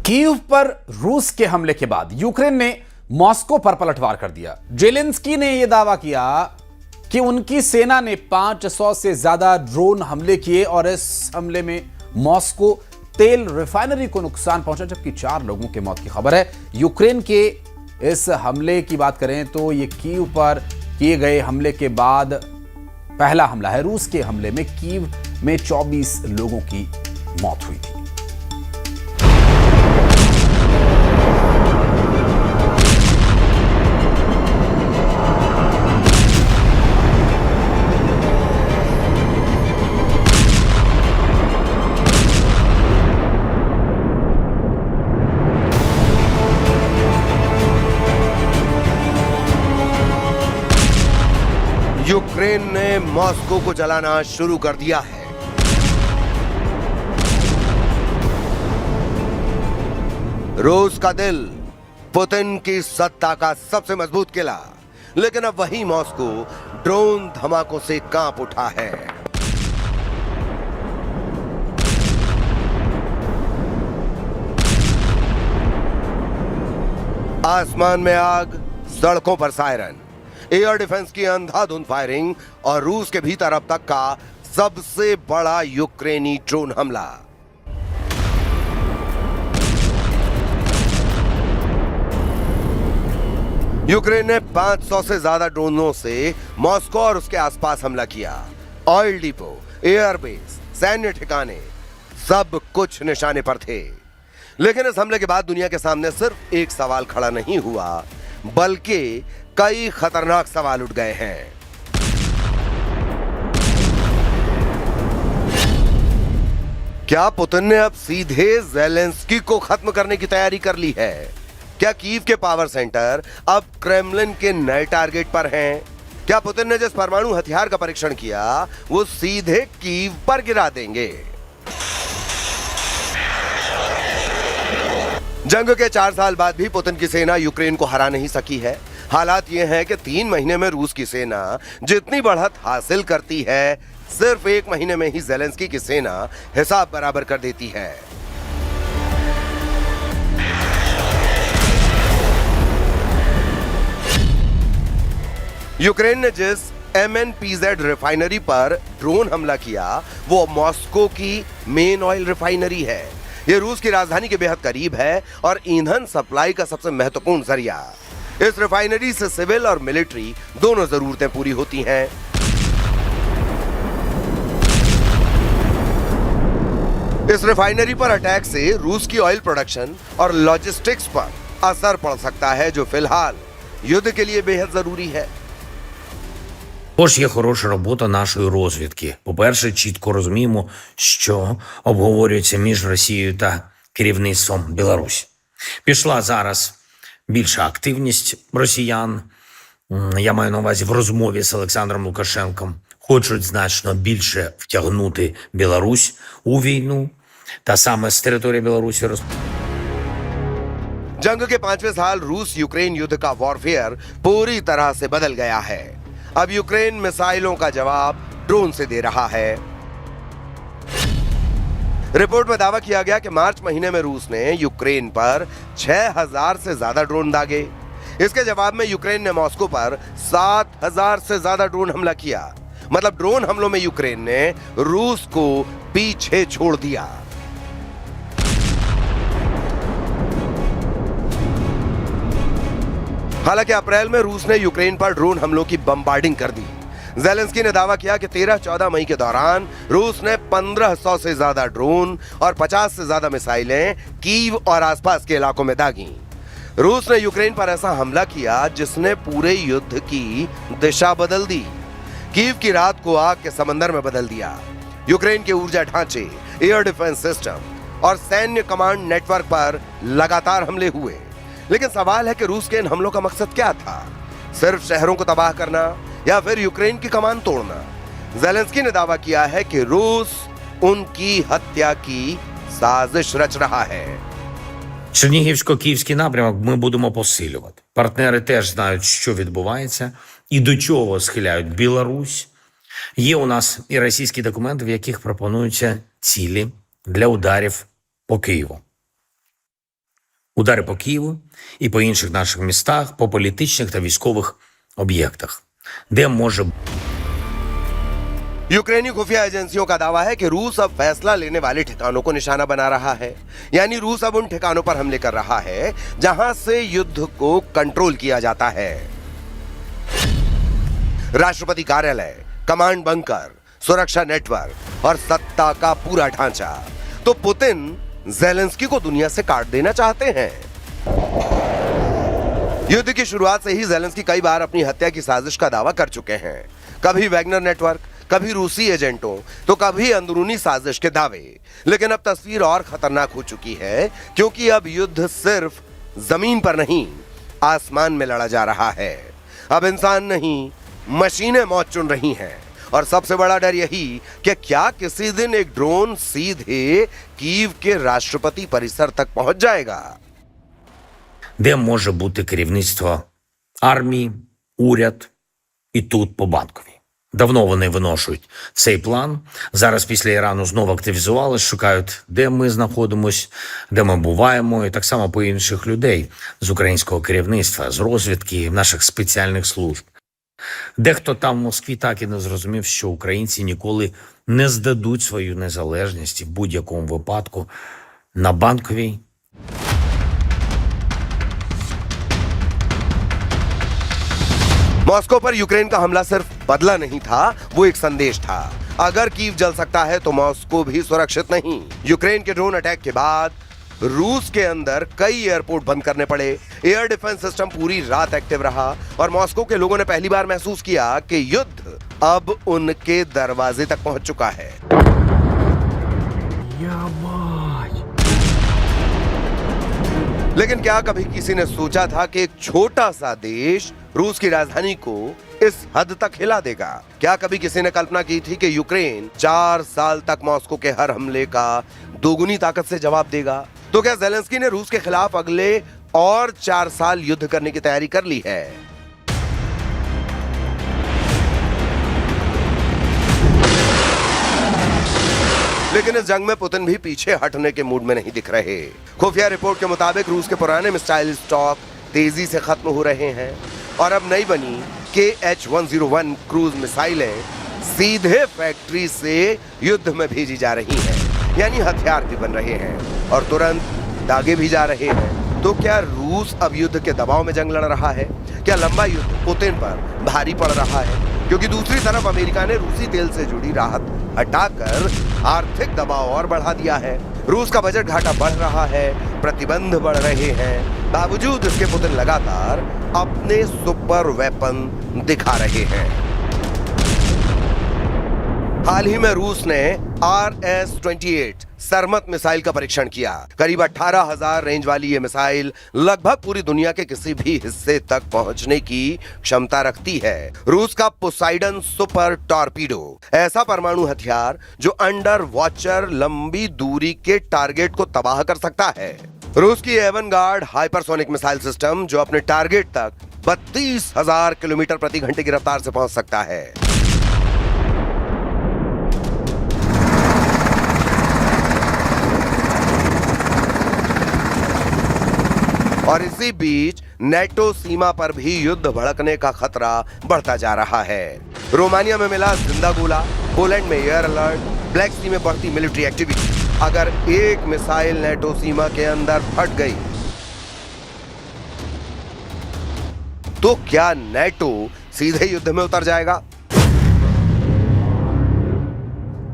Kyiv पर रूस के हमले के बाद यूक्रेन ने मॉस्को पर पलटवार कर दिया। जेलेंस्की ने यह दावा किया कि उनकी सेना ने 500 से ज्यादा ड्रोन हमले किए और इस हमले में मॉस्को तेल रिफाइनरी को नुकसान पहुंचा, जबकि 4 लोगों की मौत की खबर है। यूक्रेन के इस हमले की बात करें तो यह कीव पर किए गए हमले के बाद पहला हमला है। रूस के हमले में कीव में 24 लोगों की मौत हुई थी। यूक्रेन ने मॉस्को को जलाना शुरू कर दिया है। रूस का दिल, पुतिन की सत्ता का सबसे मजबूत किला, लेकिन अब वही मॉस्को ड्रोन धमाकों से कांप उठा है। आसमान में आग, सड़कों पर सायरन, एयर डिफेंस की अंधाधुंध फायरिंग और रूस के भीतर अब तक का सबसे बड़ा यूक्रेनी ड्रोन हमला। यूक्रेन ने 500 से ज्यादा ड्रोनों से मॉस्को और उसके आसपास हमला किया। ऑयल डिपो, एयरबेस, सैन्य ठिकाने, सब कुछ निशाने पर थे। लेकिन इस हमले के बाद दुनिया के सामने सिर्फ एक सवाल खड़ा नहीं हुआ, बल्कि कई खतरनाक सवाल उठ गए हैं। क्या पुतिन ने अब सीधे ज़ेलेंस्की को खत्म करने की तैयारी कर ली है? क्या कीव के पावर सेंटर अब क्रेमलिन के नए टारगेट पर हैं? क्या पुतिन ने जिस परमाणु हथियार का परीक्षण किया वो सीधे कीव पर गिरा देंगे? जंग के 4 साल बाद भी पुतिन की सेना यूक्रेन को हरा नहीं सकी है। हालात ये हैं कि 3 महीने में रूस की सेना जितनी बढ़त हासिल करती है, सिर्फ 1 महीने में ही ज़ेलेंस्की की सेना हिसाब बराबर कर देती है। यूक्रेन ने जिस MNPZ रिफाइनरी पर ड्रोन हमला किया वो मॉस्को की मेन ऑयल रिफाइनरी है। यह रूस की राजधानी के बेहद करीब है और ईंधन सप्लाई का सबसे महत्वपूर्ण जरिया। इस रिफाइनरी से सिविल और मिलिट्री दोनों जरूरतें पूरी होती हैं। इस रिफाइनरी पर अटैक से रूस की ऑयल प्रोडक्शन और लॉजिस्टिक्स पर असर पड़ सकता है, जो फिलहाल युद्ध के लिए बेहद जरूरी है। Також є хороша робота нашої розвідки. По-перше, чітко розуміємо, що обговорюється між Росією та керівництвом Білорусі. Пішла зараз більша активність росіян, я маю на увазі в розмові з Олександром Лукашенком, хочуть значно більше втягнути Білорусь у війну, та саме з території Білорусі जंग के 5वें साल रूस यूक्रेन युद्ध का वॉरफेयर पूरी तरह से बदल गया है। अब यूक्रेन मिसाइलों का जवाब ड्रोन से दे रहा है। रिपोर्ट में दावा किया गया कि मार्च महीने में रूस ने यूक्रेन पर 6000 से ज्यादा ड्रोन दागे। इसके जवाब में यूक्रेन ने मॉस्को पर 7000 से ज्यादा ड्रोन हमला किया। मतलब ड्रोन हमलों में यूक्रेन ने रूस को पीछे छोड़ दिया। हालांकि अप्रैल में रूस ने यूक्रेन पर ड्रोन हमलों की बमबार्डिंग कर दी। ज़ेलेंस्की ने दावा किया कि 13-14 मई के दौरान रूस ने 1500 से ज्यादा ड्रोन और 50 से ज्यादा मिसाइलें कीव और आसपास के इलाकों में दागी। रूस ने यूक्रेन पर ऐसा हमला किया जिसने पूरे युद्ध की दिशा बदल दी। कीव की रात को आग के समंदर में बदल दिया। यूक्रेन के ऊर्जा ढांचे, एयर डिफेंस सिस्टम और सैन्य कमांड नेटवर्क पर लगातार हमले हुए। लेकिन सवाल है कि रूस के इन हमलों का मकसद क्या था? सिर्फ शहरों को तबाह करना या फिर यूक्रेन की कमान तोड़ना? ज़ेलेंस्की ने दावा किया है कि रूस उनकी हत्या की साजिश रच रहा है। Чернігівсько-київський напрямок ми будемо посилювати. Партнери теж знають, що відбувається і до чого схиляють Білорусь. Є у нас і російські документи, в яких пропонуються цілі для ударів по Києву. Удари по Києву і по інших наших містах, по політичних та військових об'єктах. Де може यूक्रेनी खुफिया एजेंसियों का दावा है कि रूस अब फैसला लेने वाले ठिकानों को निशाना बना रहा है। यानी रूस अब उन ठिकानों पर हमले कर रहा है जहां से युद्ध को कंट्रोल किया जाता है। राष्ट्रपति कार्यालय, कमांड बंकर, सुरक्षा नेटवर्क और सत्ता का पूरा ढांचा। तो पुतिन ज़ेलेंस्की को दुनिया से काट देना चाहते हैं। युद्ध की शुरुआत से ही ज़ेलेंस्की कई बार अपनी हत्या की साजिश का दावा कर चुके हैं। कभी वैगनर नेटवर्क, कभी रूसी एजेंटों, तो कभी अंदरूनी साजिश के दावे। लेकिन अब तस्वीर और खतरनाक हो चुकी है, क्योंकि अब युद्ध सिर्फ जमीन पर नहीं, आसमान में लड़ा जा रहा है। अब इंसान नहीं, मशीनें मौत चुन रही हैं। और सबसे बड़ा डर यही कि क्या किसी दिन एक ड्रोन सीधे कीव के राष्ट्रपति परिसर तक पहुंच जाएगा। Де може бути керівництво армії, уряд і тут по Банковій? Давно вони виношують цей план. Зараз після Ірану знову активізувались, шукають, де ми знаходимось, де ми буваємо, і так само по інших людей з українського керівництва, з розвідки, наших спеціальних служб. Дехто там в Москві так і не зрозумів, що українці ніколи не здадуть свою незалежність і в будь-якому випадку на Банковій. मॉस्को पर यूक्रेन का हमला सिर्फ बदला नहीं था, वो एक संदेश था। अगर कीव जल सकता है तो मॉस्को भी सुरक्षित नहीं। यूक्रेन के ड्रोन अटैक के बाद रूस के अंदर कई एयरपोर्ट बंद करने पड़े। एयर डिफेंस सिस्टम पूरी रात एक्टिव रहा और मॉस्को के लोगों ने पहली बार महसूस किया कि युद्ध अब उनके दरवाजे तक पहुंच चुका है। लेकिन क्या कभी किसी ने सोचा था कि एक छोटा सा देश रूस की राजधानी को इस हद तक हिला देगा? क्या कभी किसी ने कल्पना की थी कि यूक्रेन 4 साल तक मॉस्को के हर हमले का दोगुनी ताकत से जवाब देगा? तो क्या ज़ेलेंस्की ने रूस के खिलाफ अगले और 4 साल युद्ध करने की तैयारी कर ली है? लेकिन इस जंग में पुतिन भी पीछे हटने के मूड में नहीं दिख रहे। खुफिया रिपोर्ट के मुताबिक रूस के पुराने मिसाइल स्टॉक तेजी से खत्म हो रहे हैं और अब नई बनी KH-101 क्रूज मिसाइलें सीधे फैक्ट्री से युद्ध में भेजी जा रही हैं। यानी हथियार भी बन रहे हैं और तुरंत दागे भी जा रहे हैं। तो क्या रूस अब युद्ध के दबाव में जंग लड़ रहा है? क्या लंबा युद्ध पुतिन पर भारी पड़ रहा है? क्योंकि दूसरी तरफ अमेरिका ने रूसी तेल से जुड़ी राहत हटाकर आर्थिक दबाव और बढ़ा दिया है। रूस का बजट घाटा बढ़ रहा है, प्रतिबंध बढ़ रहे हैं। बावजूद इसके पुतिन लगातार अपने सुपर वेपन दिखा रहे हैं। हाल ही में रूस ने RS-28 सरमत मिसाइल का परीक्षण किया। करीब 18,000 रेंज वाली ये मिसाइल लगभग पूरी दुनिया के किसी भी हिस्से तक पहुंचने की क्षमता रखती है। रूस का पोसाइडन सुपर टॉर्पीडो ऐसा परमाणु हथियार जो अंडर वॉचर लंबी दूरी के टारगेट को तबाह कर सकता है। रूस की एवनगार्ड हाइपरसोनिक मिसाइल सिस्टम जो अपने टारगेट तक 32,000 किलोमीटर प्रति घंटे की रफ्तार से पहुंच सकता है। और इसी बीच नेटो सीमा पर भी युद्ध भड़कने का खतरा बढ़ता जा रहा है। रोमानिया में मिला जिंदा गोला, पोलैंड में एयर अलर्ट, ब्लैक सी में बढ़ती मिलिट्री एक्टिविटी। अगर एक मिसाइल नेटो सीमा के अंदर फट गई तो क्या नेटो सीधे युद्ध में उतर जाएगा?